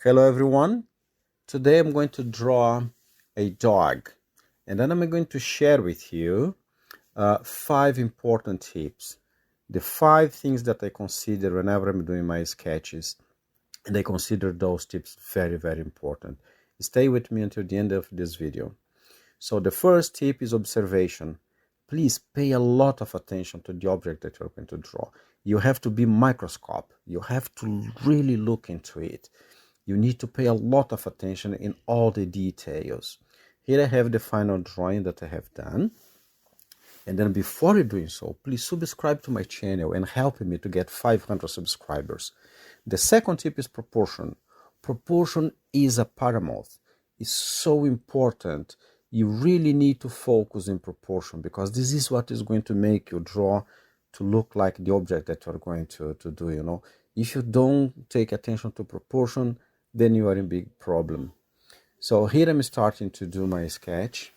Hello everyone. Today I'm going to draw a dog, and then I'm going to share with you 5 important tips. The 5 things that I consider whenever I'm doing my sketches, and I consider those tips very, very important. Stay with me until the end of this video. So the first tip is observation. Please pay a lot of attention to the object that you're going to draw. You have to be microscope. You have to really look into it. You need to pay a lot of attention in all the details. Here I have the final drawing that I have done. And then before you're doing so, please subscribe to my channel and help me to get 500 subscribers. The second tip is proportion. Proportion is a paramount. It's so important. You really need to focus in proportion because this is what is going to make you draw to look like the object that you're going to do. If you don't take attention to proportion, then you are in big problem. So here I'm starting to do my sketch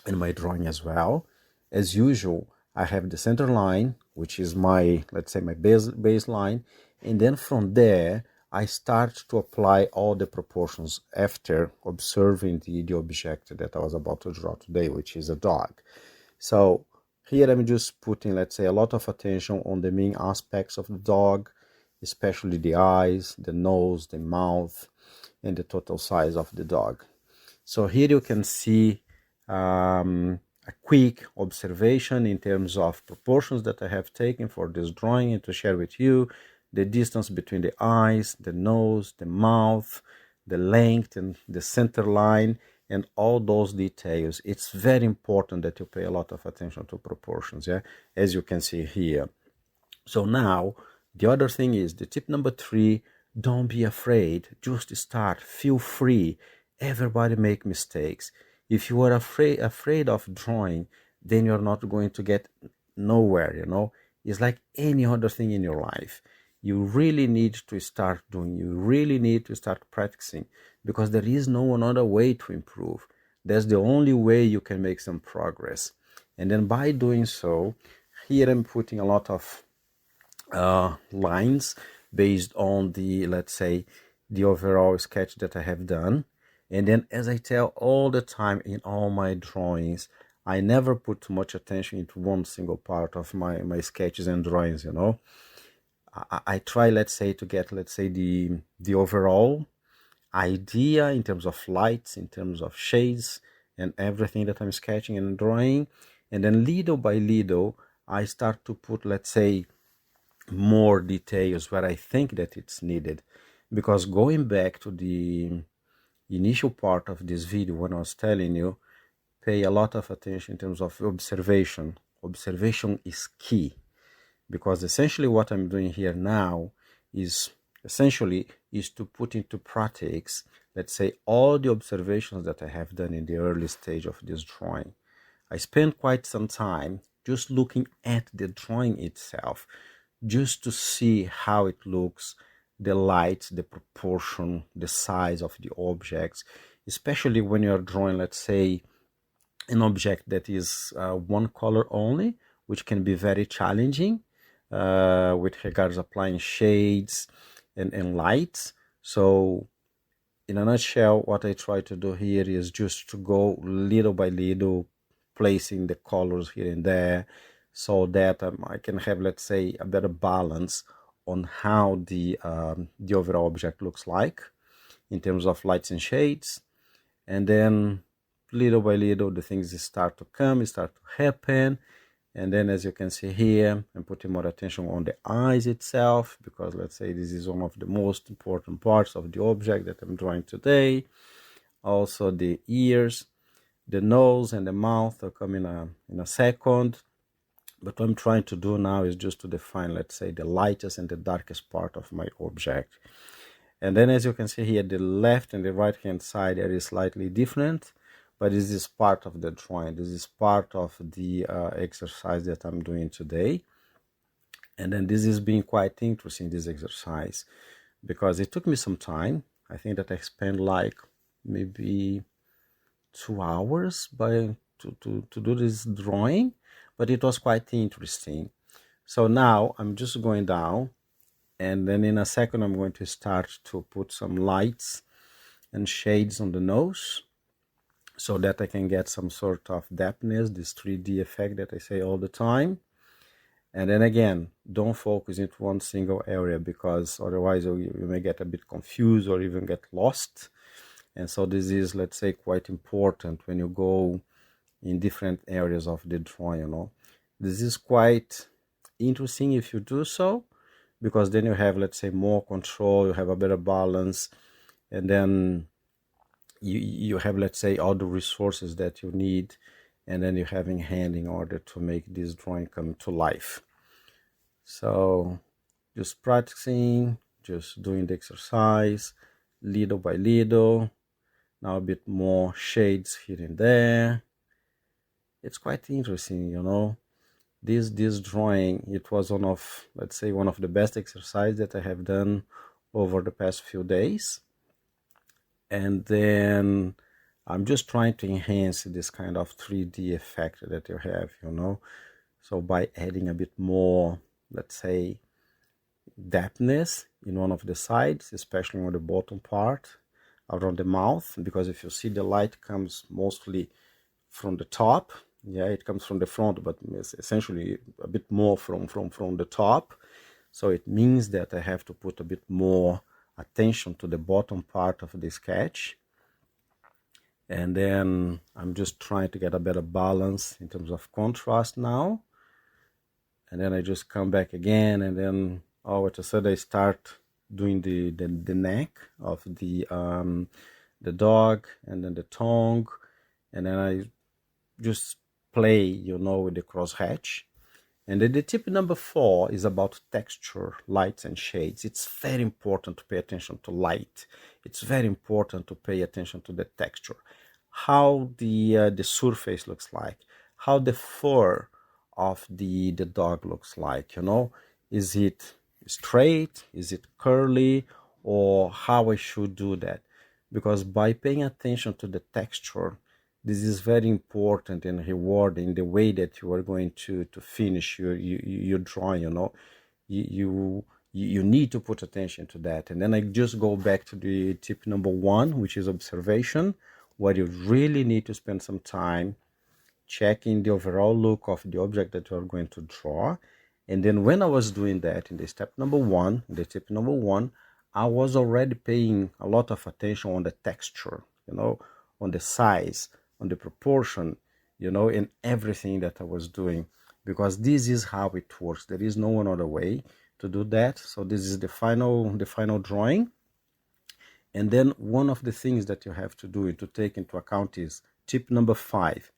and my drawing as well. As usual, I have the center line, which is my, let's say, my baseline, and then from there I start to apply all the proportions after observing the object that I was about to draw today, which is a dog. So here I'm just putting, let's say, a lot of attention on the main aspects of the dog, especially the eyes, the nose, the mouth, and the total size of the dog. So here you can see a quick observation in terms of proportions that I have taken for this drawing and to share with you the distance between the eyes, the nose, the mouth, the length and the center line, and all those details. It's very important that you pay a lot of attention to proportions, yeah, as you can see here. So now the other thing is the tip number 3. Don't be afraid, just start, feel free. Everybody make mistakes. If you are afraid of drawing, then you're not going to get nowhere. It's like any other thing in your life. You really need to start doing, you really need to start practicing, because there is no another way to improve. That's the only way you can make some progress. And then by doing so, here I'm putting a lot of lines based on the, let's say, the overall sketch that I have done. And then, as I tell all the time in all my drawings, I never put too much attention into one single part of my sketches and drawings. I try, let's say, to get, let's say, the overall idea in terms of lights, in terms of shades, and everything that I'm sketching and drawing. And then little by little, I start to put, let's say, more details where I think that it's needed. Because going back to the initial part of this video, when I was telling you, pay a lot of attention in terms of observation. Observation is key, because essentially what I'm doing here now is to put into practice, let's say, all the observations that I have done in the early stage of this drawing. I spent quite some time just looking at the drawing itself, just to see how it looks, the light, the proportion, the size of the objects, especially when you're drawing, let's say, an object that is one color only, which can be very challenging with regards applying shades and lights. So in a nutshell, what I try to do here is just to go little by little, placing the colors here and there, so that I can have, let's say, a better balance on how the overall object looks like in terms of lights and shades. And then little by little the things start to come, start to happen. And then, as you can see here, I'm putting more attention on the eyes itself, because let's say this is one of the most important parts of the object that I'm drawing today. Also the ears, the nose and the mouth are coming in a second. But what I'm trying to do now is just to define, let's say, the lightest and the darkest part of my object. And then, as you can see here, the left and the right hand side are slightly different, but this is part of the drawing. This is part of the exercise that I'm doing today. And then this is being quite interesting, this exercise, because it took me some time. I think that I spent like maybe 2 hours to do this drawing, but it was quite interesting. So now I'm just going down And then in a second, I'm going to start to put some lights and shades on the nose so that I can get some sort of depthness, this 3D effect that I say all the time. And then again, don't focus into one single area, because otherwise you may get a bit confused or even get lost. And so this is, let's say, quite important when you go in different areas of the drawing, you know. This is quite interesting if you do so, because then you have, let's say, more control, you have a better balance, and then you have, let's say, all the resources that you need, and then you have in hand in order to make this drawing come to life. So just practicing, just doing the exercise little by little. Now a bit more shades here and there. It's quite interesting, you know. This drawing, it was one of, let's say, one of the best exercises that I have done over the past few days. And then I'm just trying to enhance this kind of 3D effect that you have, you know. So by adding a bit more, let's say, depthness in one of the sides, especially on the bottom part around the mouth, because if you see, the light comes mostly from the top. Yeah, it comes from the front, but it's essentially a bit more from the top. So it means that I have to put a bit more attention to the bottom part of the sketch. And then I'm just trying to get a better balance in terms of contrast now. And then I just come back again, and then all of a sudden I start doing the neck of the dog, and then the tongue, and then I just play, you know, with the crosshatch. And then the tip number 4 is about texture, lights and shades. It's very important to pay attention to light. It's very important to pay attention to the texture, how the surface looks like, how the fur of the dog looks like, you know. Is it straight, is it curly, or how I should do that? Because by paying attention to the texture, this is very important and rewarding the way that you are going to finish your drawing, you know. You need to put attention to that. And then I just go back to the tip number 1, which is observation, where you really need to spend some time checking the overall look of the object that you are going to draw. And then when I was doing that in the step number 1, the tip number 1, I was already paying a lot of attention on the texture, you know, on the size, on the proportion, you know, in everything that I was doing, because this is how it works. There is no other way to do that. So this is the final drawing. And then one of the things that you have to do and to take into account is tip number 5,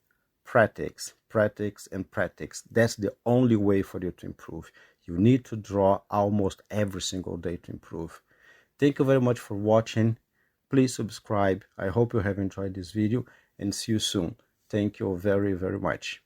practice, practice, and practice. That's the only way for you to improve. You need to draw almost every single day to improve. Thank you very much for watching. Please subscribe. I hope you have enjoyed this video, and see you soon. Thank you very, very much.